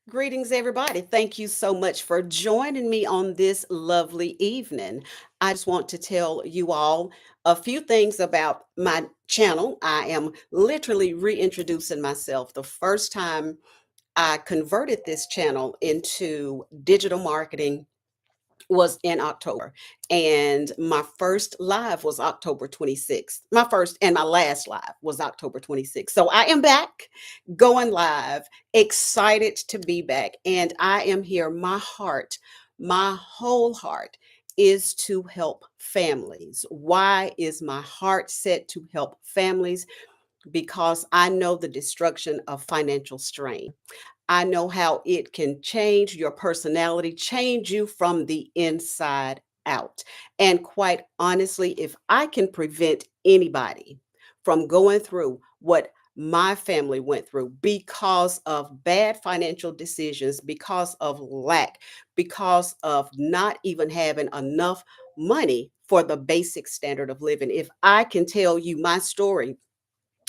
Greetings, everybody. Thank you so much for joining me on this lovely evening. I just want to tell you all a few things about my channel. I am literally reintroducing myself. The first time I converted this channel into digital marketing was in October. And my first live was October 26th. My first and my last live was October 26th. So I am back going live, excited to be back. And I am here. My whole heart is to help families. Why is my heart set to help families? Because I know the destruction of financial strain. I know how it can change your personality, change you from the inside out. And quite honestly, if I can prevent anybody from going through what my family went through because of bad financial decisions, because of lack, because of not even having enough money for the basic standard of living, if I can tell you my story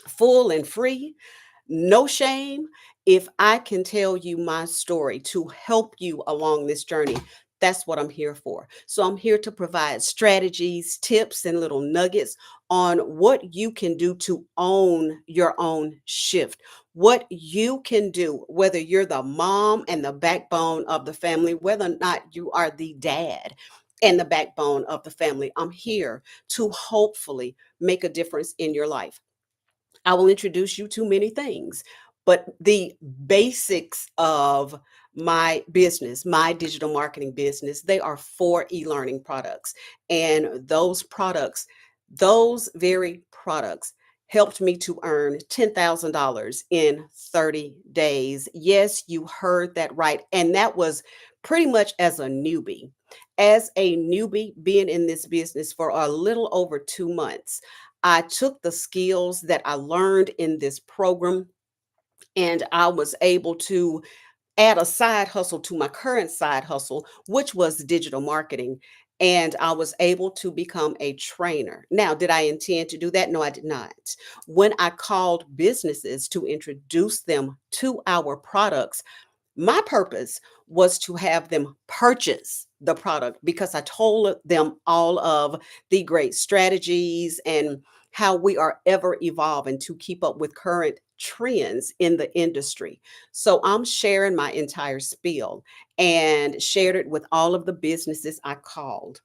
full and free, no shame. If I can tell you my story to help you along this journey, that's what I'm here for. So I'm here to provide strategies, tips, and little nuggets on what you can do to own your own shift. What you can do, whether you're the mom and the backbone of the family, whether or not you are the dad and the backbone of the family. I'm here to hopefully make a difference in your life. I will introduce you to many things, but the basics of my business, my digital marketing business, they are four e-learning products. And those very products helped me to earn $10,000 in 30 days. Yes, you heard that right. And that was pretty much as a newbie. As a newbie, being in this business for a little over 2 months, I took the skills that I learned in this program and I was able to add a side hustle to my current side hustle, which was digital marketing. And I was able to become a trainer. Now, did I intend to do that? No, I did not. When I called businesses to introduce them to our products, my purpose was to have them purchase the product because I told them all of the great strategies and how we are ever evolving to keep up with current trends in the industry. So I'm sharing my entire spiel and shared it with all of the businesses I called.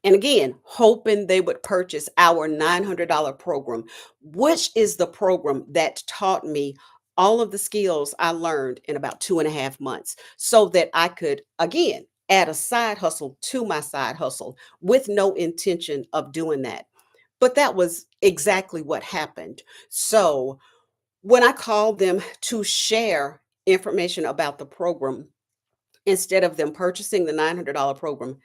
And again, hoping they would purchase our $900 program, which is the program that taught me all of the skills I learned in about 2.5 months so that I could, again, add a side hustle to my side hustle with no intention of doing that. But that was exactly what happened. So when I called them to share information about the program, instead of them purchasing the $900 program,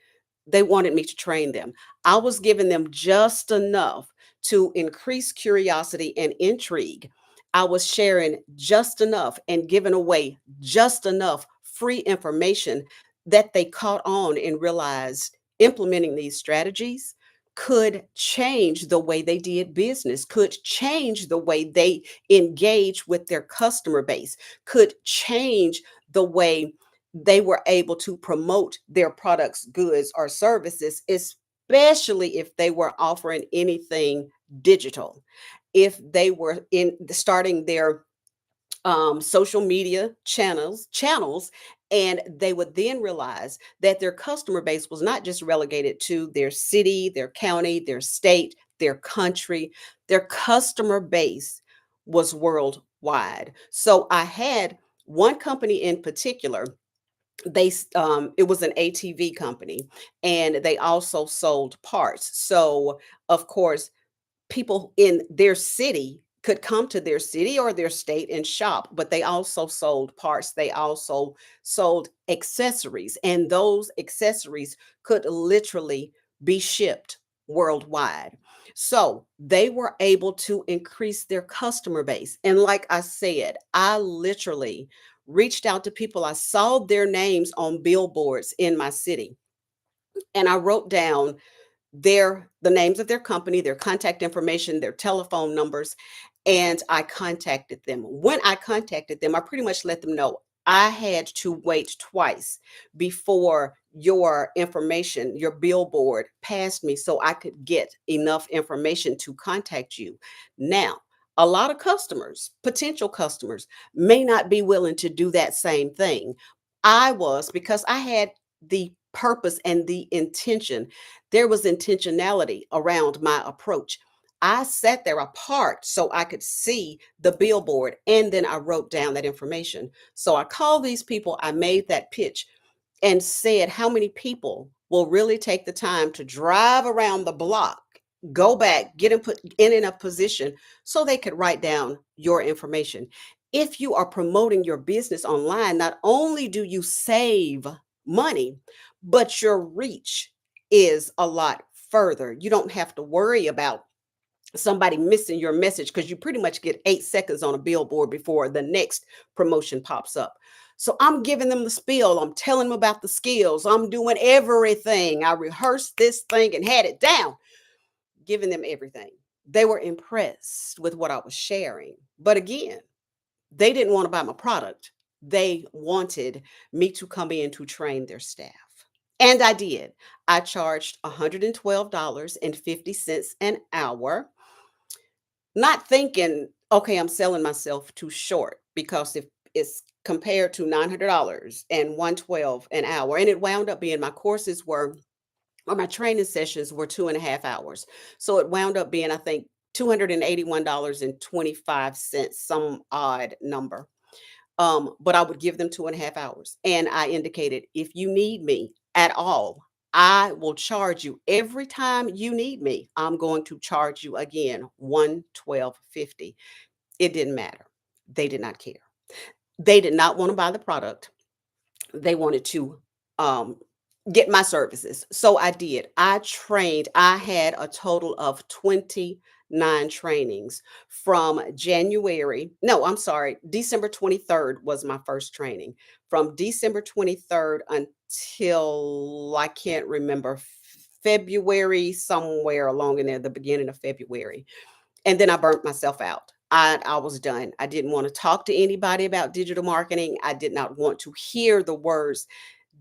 they wanted me to train them. I was giving them just enough to increase curiosity and intrigue. I was sharing just enough and giving away just enough free information that they caught on and realized implementing these strategies could change the way they did business, could change the way they engage with their customer base, could change the way they were able to promote their products, goods, or services, especially if they were offering anything digital. If they were in starting their social media channels, and they would then realize that their customer base was not just relegated to their city, their county, their state, their country. Their customer base was worldwide. So I had one company in particular. It was an ATV company, and they also sold parts. So of course, people in their city could come to their city or their state and shop, but they also sold parts. They also sold accessories, and those accessories could literally be shipped worldwide. So they were able to increase their customer base. And like I said, I literally reached out to people. I saw their names on billboards in my city, and I wrote down the names of their company, their contact information, their telephone numbers, and I contacted them. When I contacted them, I pretty much let them know I had to wait twice before your information, your billboard passed me so I could get enough information to contact you. Now, a lot of customers, potential customers, may not be willing to do that same thing. I was, because I had the purpose and the intention. There was intentionality around my approach. I sat there apart so I could see the billboard, and then I wrote down that information. So I called these people, I made that pitch and said, how many people will really take the time to drive around the block, go back, get in, put in a position so they could write down your information. If you are promoting your business online, not only do you save money, but your reach is a lot further. You don't have to worry about somebody missing your message because you pretty much get 8 seconds on a billboard before the next promotion pops up. So I'm giving them the spiel. I'm telling them about the skills. I'm doing everything. I rehearsed this thing and had it down, giving them everything. They were impressed with what I was sharing. But again, they didn't want to buy my product. They wanted me to come in to train their staff. And I did. I charged $112.50 an hour, not thinking, okay, I'm selling myself too short, because if it's compared to $900 and 112 an hour, and it wound up being, my courses were, or my training sessions were 2.5 hours. So it wound up being, I think, $281.25, some odd number. But I would give them 2.5 hours. And I indicated, if you need me at all, I will charge you every time you need me. I'm going to charge you again, 112.50. It didn't matter. They did not care. They did not want to buy the product. They wanted to um, get my services. So I did. I trained. I had a total of 29 trainings from January. No, I'm sorry. December 23rd was my first training. From December 23rd until, I can't remember, February, somewhere along in there, the beginning of February. And then I burnt myself out. I was done. I didn't want to talk to anybody about digital marketing. I did not want to hear the words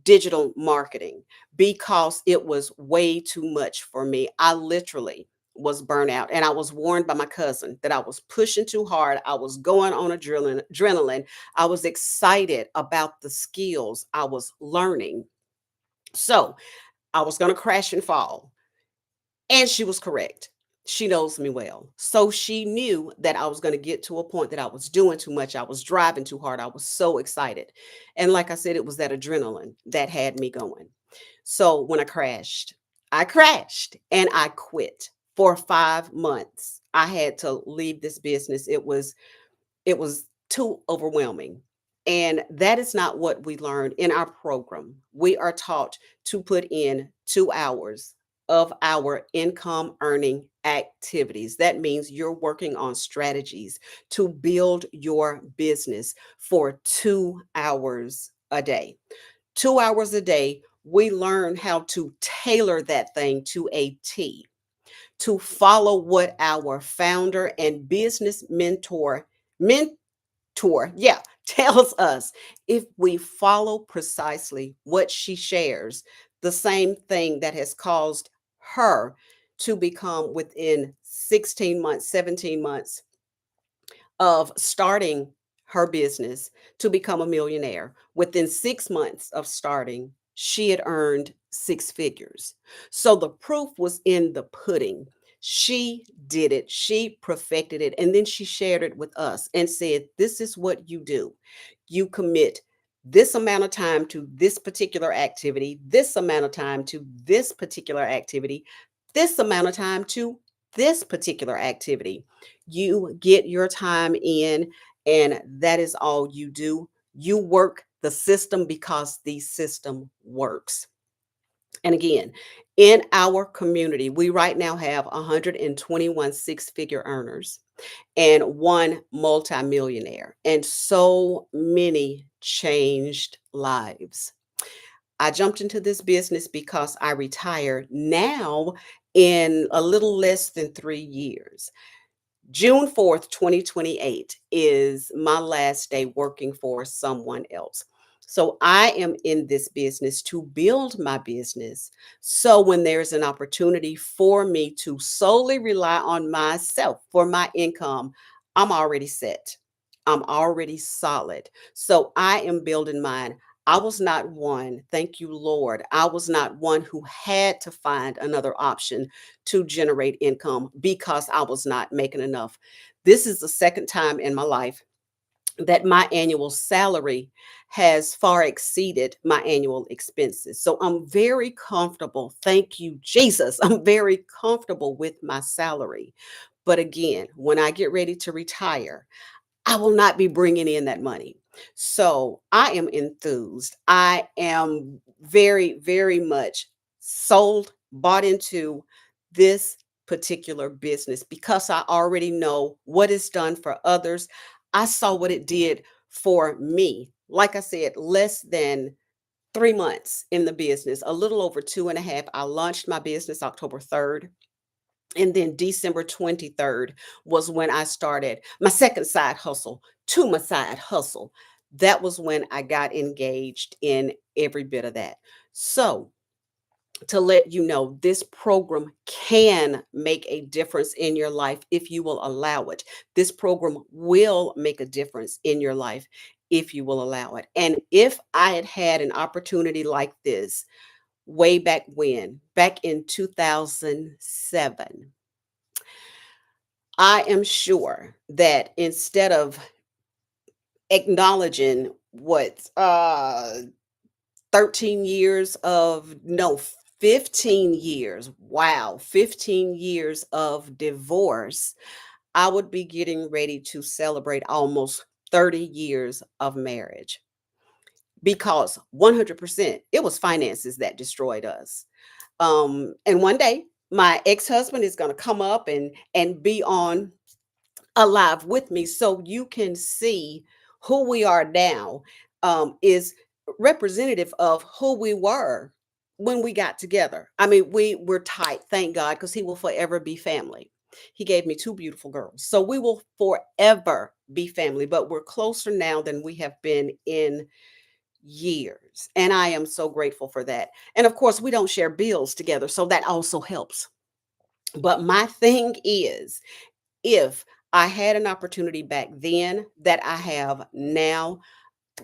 digital marketing because it was way too much for me. I literally was burnt out, and I was warned by my cousin that I was pushing too hard. I was going on adrenaline. I was excited about the skills I was learning. So I was going to crash and fall. And she was correct. She knows me well. So she knew that I was going to get to a point that I was doing too much. I was driving too hard. I was so excited. And like I said, it was that adrenaline that had me going. So when I crashed and I quit for 5 months. I had to leave this business. It was too overwhelming. And that is not what we learn in our program. We are taught to put in 2 hours of our income earning activities. That means you're working on strategies to build your business for 2 hours a day. 2 hours a day, we learn how to tailor that thing to a T, to follow what our founder and business mentor, yeah, tells us. If we follow precisely what she shares, the same thing that has caused her to become, within 16 months, 17 months of starting her business, to become a millionaire. Within 6 months of starting, she had earned 6 figures. So the proof was in the pudding. She did it, she perfected it, and then she shared it with us and said, this is what you do. You commit this amount of time to this particular activity, this amount of time to this particular activity, this amount of time to this particular activity. You get your time in, and that is all you do. You work the system because the system works. And again, in our community, we right now have 121 six-figure earners and one multimillionaire, and so many changed lives. I jumped into this business because I retired now in a little less than 3 years. June 4th, 2028 is my last day working for someone else. So I am in this business to build my business. So when there's an opportunity for me to solely rely on myself for my income, I'm already set. I'm already solid. So I am building mine. I was not one, thank you, Lord. I was not one who had to find another option to generate income because I was not making enough. This is the second time in my life that my annual salary has far exceeded my annual expenses. So I'm very comfortable. Thank you, Jesus. I'm very comfortable with my salary. But again, when I get ready to retire, I will not be bringing in that money. So I am enthused. I am very, very much sold, bought into this particular business because I already know what it's done for others. I saw what it did for me. Like I said, less than 3 months in the business, a little over two and a half. I launched my business October 3rd. And then December 23rd was when I started my second side hustle to my side hustle. That was when I got engaged in every bit of that. So, to let you know, this program can make a difference in your life if you will allow it. This program will make a difference in your life if you will allow it. And if I had had an opportunity like this way back when, back in 2007, I am sure that instead of acknowledging what 13 years of no 15 years, wow, 15 years of divorce, I would be getting ready to celebrate almost 30 years of marriage because 100% it was finances that destroyed us. And one day my ex-husband is going to come up and be on alive with me so you can see who we are now is representative of who we were when we got together. I mean, we were tight, thank God, because he will forever be family. He gave me two beautiful girls. So we will forever be family, but we're closer now than we have been in years. And I am so grateful for that. And of course, we don't share bills together. So that also helps. But my thing is, if I had an opportunity back then that I have now,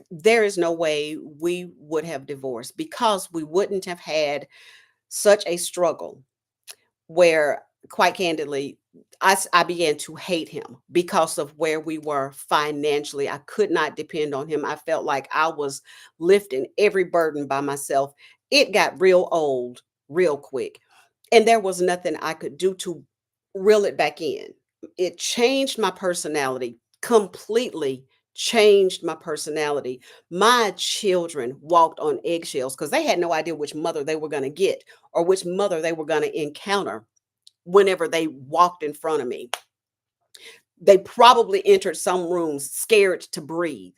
there is no way we would have divorced because we wouldn't have had such a struggle where, quite candidly, I began to hate him because of where we were financially. I could not depend on him. I felt like I was lifting every burden by myself. It got real old real quick. And there was nothing I could do to reel it back in. It changed my personality, completely changed my personality. My children walked on eggshells because they had no idea which mother they were going to get or which mother they were going to encounter whenever they walked in front of me. They probably entered some rooms scared to breathe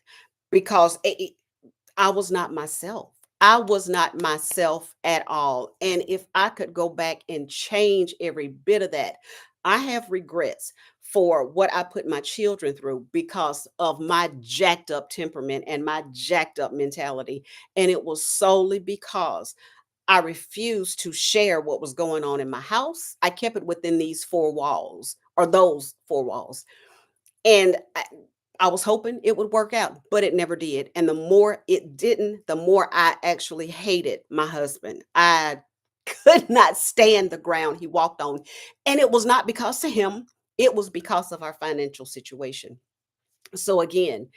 because I was not myself. I was not myself at all. And if I could go back and change every bit of that, I have regrets for what I put my children through because of my jacked up temperament and my jacked up mentality. And it was solely because I refused to share what was going on in my house. I kept it within these four walls or those four walls. And I was hoping it would work out, but it never did. And the more it didn't, the more I actually hated my husband. I could not stand the ground he walked on. And it was not because of him, it was because of our financial situation. So, again,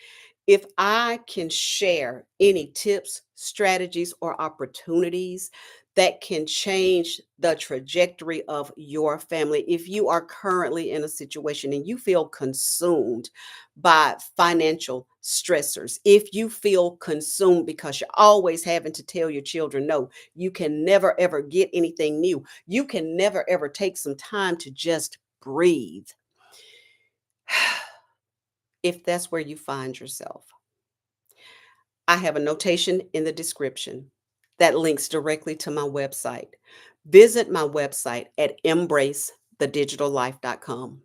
if I can share any tips, strategies, or opportunities that can change the trajectory of your family, if you are currently in a situation and you feel consumed by financial stressors, if you feel consumed because you're always having to tell your children no, you can never ever get anything new, you can never ever take some time to just breathe. If that's where you find yourself, I have a notation in the description that links directly to my website. Visit my website at embracethedigitallife.com.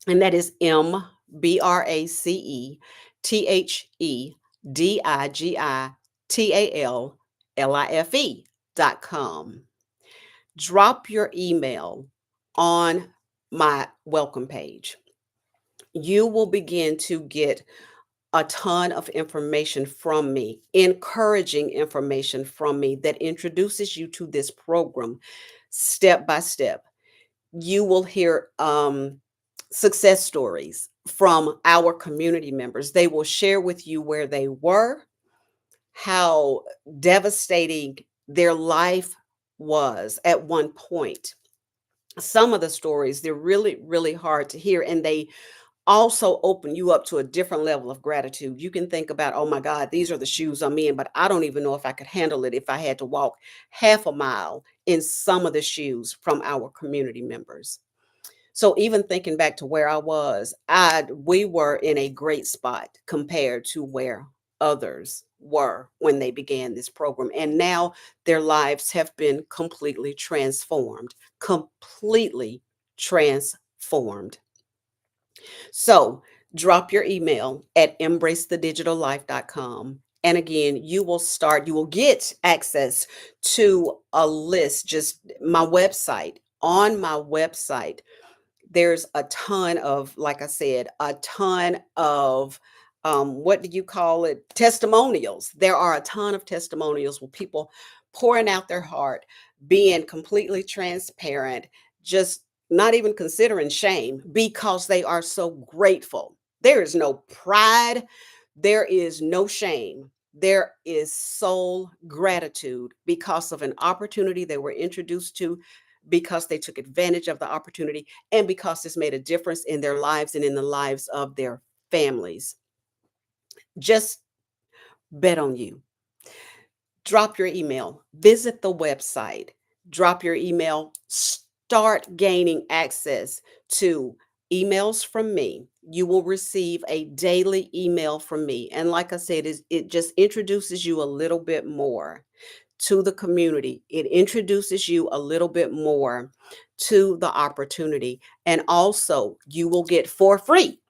and that is MBRACETHEDIGITALLIFE.com. Drop your email on my welcome page. You will begin to get a ton of information from me, encouraging information from me that introduces you to this program step by step. You will hear success stories from our community members. They will share with you where they were, how devastating their life was at one point. Some of the stories, they're really, really hard to hear, and they also open you up to a different level of gratitude. You can think about, oh my God, these are the shoes I'm in, but I don't even know if I could handle it if I had to walk half a mile in some of the shoes from our community members. So even thinking back to where I was, we were in a great spot compared to where others were when they began this program. And now their lives have been completely transformed. So drop your email at embracethedigitallife.com. And again, you will get access to a list, just my website. On my website, there's a ton of, like I said, a ton of what do you call it? Testimonials. There are a ton of testimonials with people pouring out their heart, being completely transparent, just not even considering shame because they are so grateful. There is no pride, there is no shame. There is soul gratitude because of an opportunity they were introduced to, because they took advantage of the opportunity, and because it's made a difference in their lives and in the lives of their families. Just bet on you. Drop your email, visit the website, drop your email, start gaining access to emails from me. You will receive a daily email from me. And like I said, it just introduces you a little bit more to the community. It introduces you a little bit more to the opportunity. And also, you will get for free,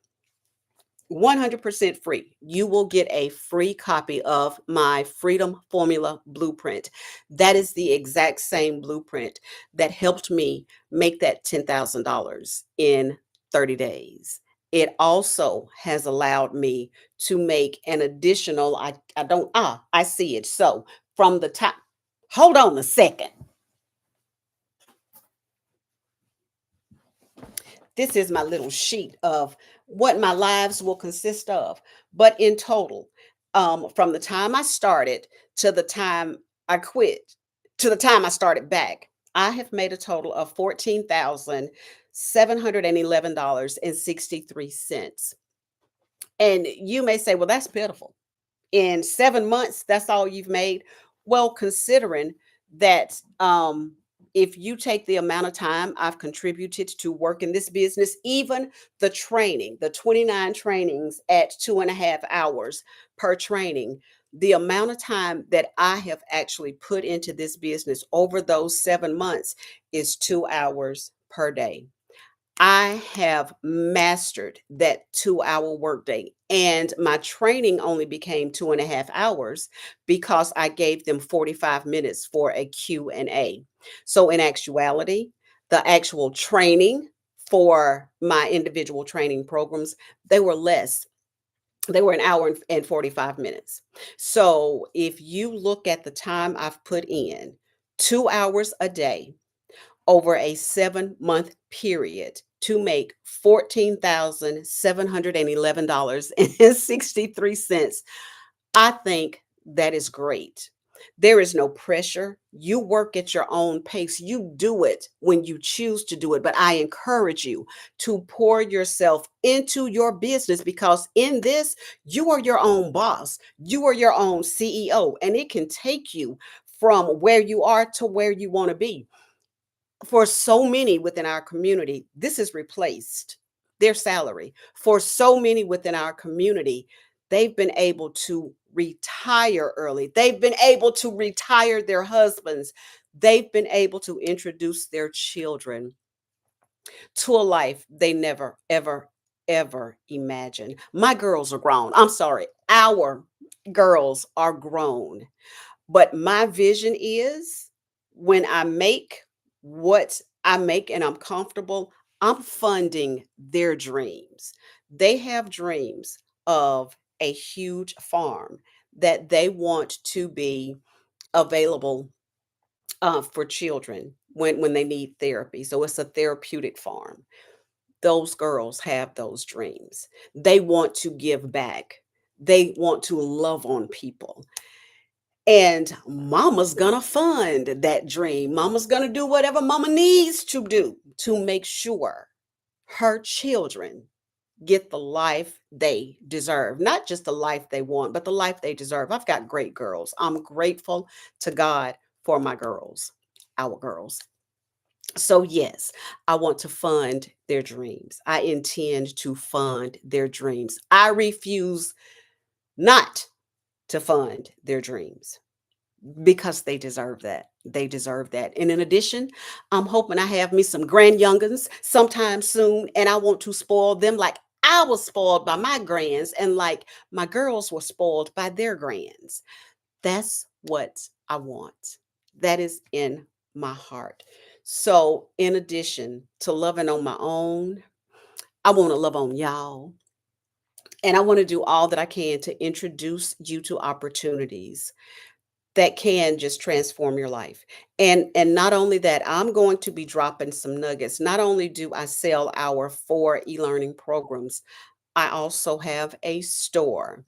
100% free. You will get a free copy of my Freedom Formula Blueprint. That is the exact same blueprint that helped me make that $10,000 in 30 days. It also has allowed me to make an additional, I don't, I see it. So from the top, hold on a second. This is my little sheet of what my lives will consist of. But in total, from the time I started to the time I quit, to the time I started back, I have made a total of $14,711.63. And you may say, well, that's pitiful. In 7 months, that's all you've made. Well, considering that if you take the amount of time I've contributed to work in this business, even the training, the 29 trainings at 2.5 hours per training, the amount of time that I have actually put into this business over those 7 months is 2 hours per day. I have mastered that 2 hour workday, and my training only became 2.5 hours because I gave them 45 minutes for a Q&A. So in actuality, the actual training for my individual training programs, they were less. They were an hour and 45 minutes. So if you look at the time I've put in, 2 hours a day, over a 7 month period to make $14,711.63. I think that is great. There is no pressure. You work at your own pace. You do it when you choose to do it. But I encourage you to pour yourself into your business, because in this, you are your own boss. You are your own CEO, and it can take you from where you are to where you want to be. For so many within our community, this has replaced their salary. For so many within our community, they've been able to retire early. They've been able to retire their husbands. They've been able to introduce their children to a life they never, ever, ever imagined. My girls are grown. I'm sorry, our girls are grown. But my vision is when I make what I make and I'm comfortable, I'm funding their dreams. They have dreams of a huge farm that they want to be available for children when they need therapy. So it's a therapeutic farm. Those girls have those dreams. They want to give back. They want to love on people. And mama's gonna fund that dream. Mama's gonna do whatever mama needs to do to make sure her children get the life they deserve. Not just the life they want, but the life they deserve. I've got great girls. I'm grateful to God for my girls, our girls. So, yes, I want to fund their dreams. I intend to fund their dreams. I refuse not to fund their dreams because they deserve that. They deserve that. And in addition, I'm hoping I have me some grand youngins sometime soon, and I want to spoil them like I was spoiled by my grands, and like my girls were spoiled by their grands. That's what I want. That is in my heart. So, in addition to loving on my own, I want to love on y'all. And I want to do all that I can to introduce you to opportunities that can just transform your life. And not only that, I'm going to be dropping some nuggets. Not only do I sell our 4 e-learning programs, I also have a store,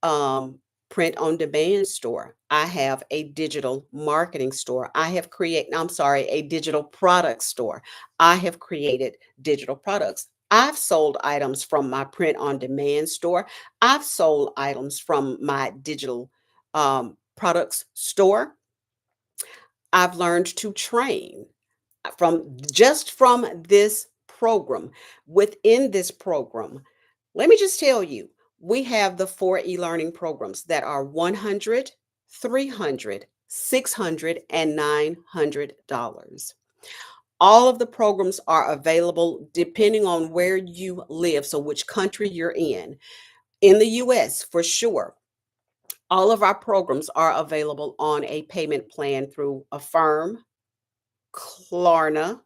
um, print on demand store. I have a digital marketing store. I'm sorry, a digital product store. I have created digital products. I've sold items from my print on demand store. I've sold items from my digital products store. I've learned to train from this program. Within this program, let me just tell you, we have the 4 e-learning programs that are 100, 300, 600, and $900. All of the programs are available depending on where you live, so which country you're in. In the US, for sure, all of our programs are available on a payment plan through Affirm, Klarna,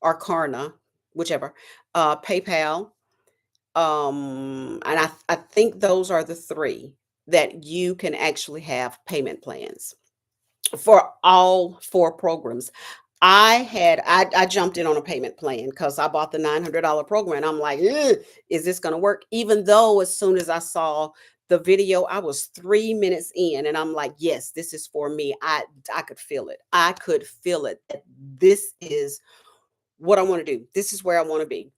or Karna, whichever, PayPal, and I think those are the 3 that you can actually have payment plans for all 4 programs. I jumped in on a payment plan because I bought the $900 program, and I'm like, "Ugh, is this gonna work?" Even though as soon as I saw the video, I was 3 minutes in, and I'm like, "Yes, this is for me." I could feel it. I could feel it that this is what I wanna do. This is where I wanna be,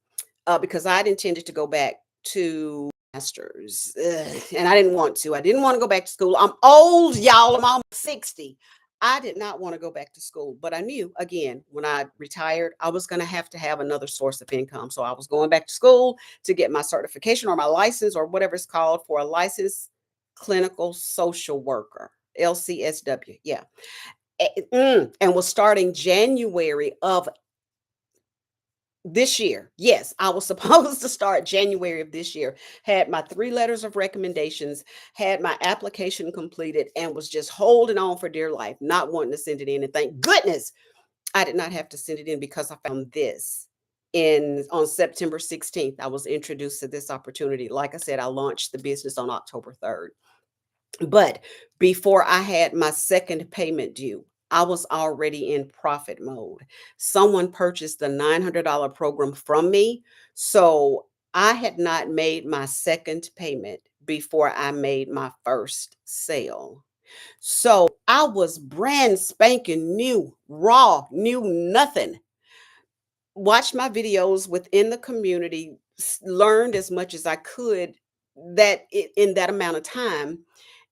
because I'd intended to go back to masters, and I didn't want to. I didn't wanna go back to school. I'm old, y'all. I'm almost 60. I did not wanna go back to school, but I knew, again, when I retired, I was gonna have to have another source of income. So I was going back to school to get my certification or my license or whatever it's called for a licensed clinical social worker, LCSW. Yeah. And was starting January of this year. Yes, I was supposed to start January of this year. Had my 3 letters of recommendations, had my application completed, and was just holding on for dear life, not wanting to send it in. And thank goodness I did not have to send it in because I found this in on September 16th. I was introduced to this opportunity. Like I said, I launched the business on October 3rd. But before I had my second payment due, I was already in profit mode. Someone purchased the $900 program from me. So I had not made my second payment before I made my first sale. So I was brand spanking new, raw, knew nothing. Watched my videos within the community, learned as much as I could in that amount of time,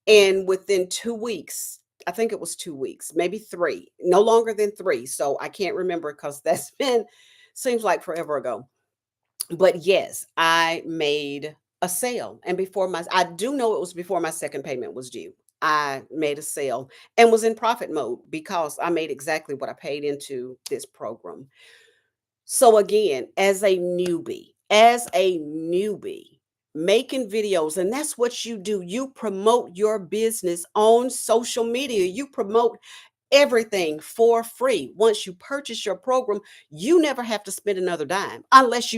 and within 2 weeks, I think it was 2 weeks, maybe 3, no longer than 3, so I can't remember because 'cause that's been seems like forever ago. But yes, I made a sale, and before my I do know it was before my second payment was due. I made a sale and was in profit mode because I made exactly what I paid into this program. So again, as a newbie, making videos, and that's what you do. You promote your business on social media. You promote everything for free. Once you purchase your program, you never have to spend another dime unless you